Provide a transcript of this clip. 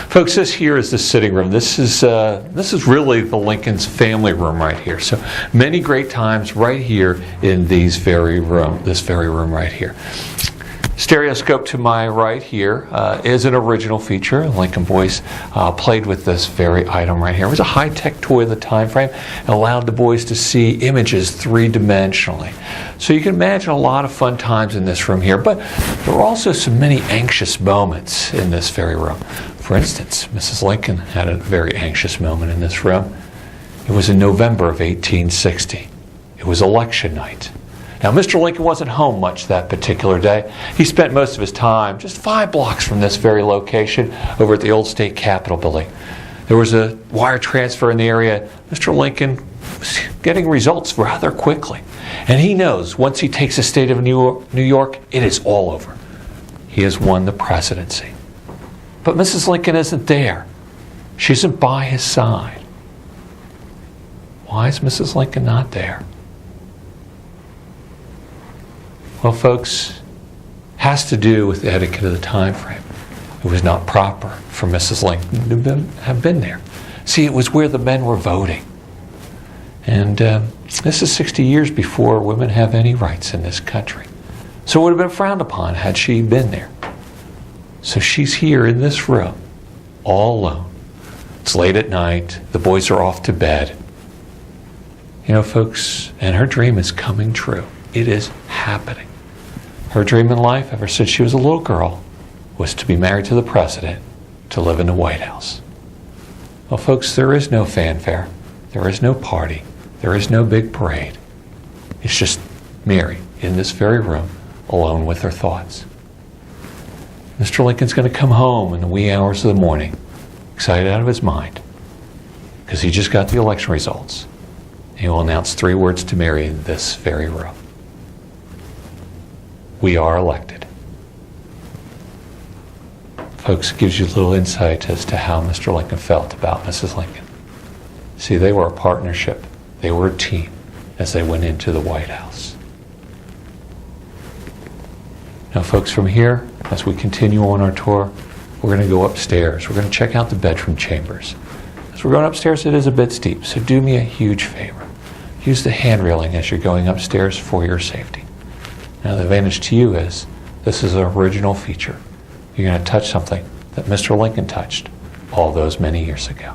Folks, this here is the sitting room. This is really the Lincoln's family room right here. So many great times right here in this very room right here. Stereoscope to my right here is an original feature. Lincoln boys played with this very item right here. It was a high-tech toy of the time frame. It allowed the boys to see images three-dimensionally. So you can imagine a lot of fun times in this room here, but there were also so many anxious moments in this very room. For instance, Mrs. Lincoln had a very anxious moment in this room. It was in November of 1860. It was election night. Now, Mr. Lincoln wasn't home much that particular day. He spent most of his time just 5 blocks from this very location over at the old state capitol building. There was a wire transfer in the area. Mr. Lincoln was getting results rather quickly. And he knows once he takes the state of New York, it is all over. He has won the presidency. But Mrs. Lincoln isn't there. She isn't by his side. Why is Mrs. Lincoln not there? Well, folks, has to do with the etiquette of the time frame. It was not proper for Mrs. Lincoln to have been there. See, it was where the men were voting. And this is 60 years before women have any rights in this country. So it would have been frowned upon had she been there. So she's here in this room, all alone. It's late at night. The boys are off to bed. You know, folks, and her dream is coming true. It is happening. Her dream in life, ever since she was a little girl, was to be married to the president, to live in the White House. Well, folks, there is no fanfare. There is no party. There is no big parade. It's just Mary in this very room, alone with her thoughts. Mr. Lincoln's going to come home in the wee hours of the morning, excited out of his mind, because he just got the election results. He will announce 3 words to Mary in this very room. We are elected. Folks, it gives you a little insight as to how Mr. Lincoln felt about Mrs. Lincoln. See, they were a partnership. They were a team as they went into the White House. Now, folks, from here, as we continue on our tour, we're going to go upstairs. We're going to check out the bedroom chambers. As we're going upstairs, it is a bit steep, so do me a huge favor. Use the hand railing as you're going upstairs for your safety. Now, the advantage to you is this is an original feature. You're going to touch something that Mr. Lincoln touched all those many years ago.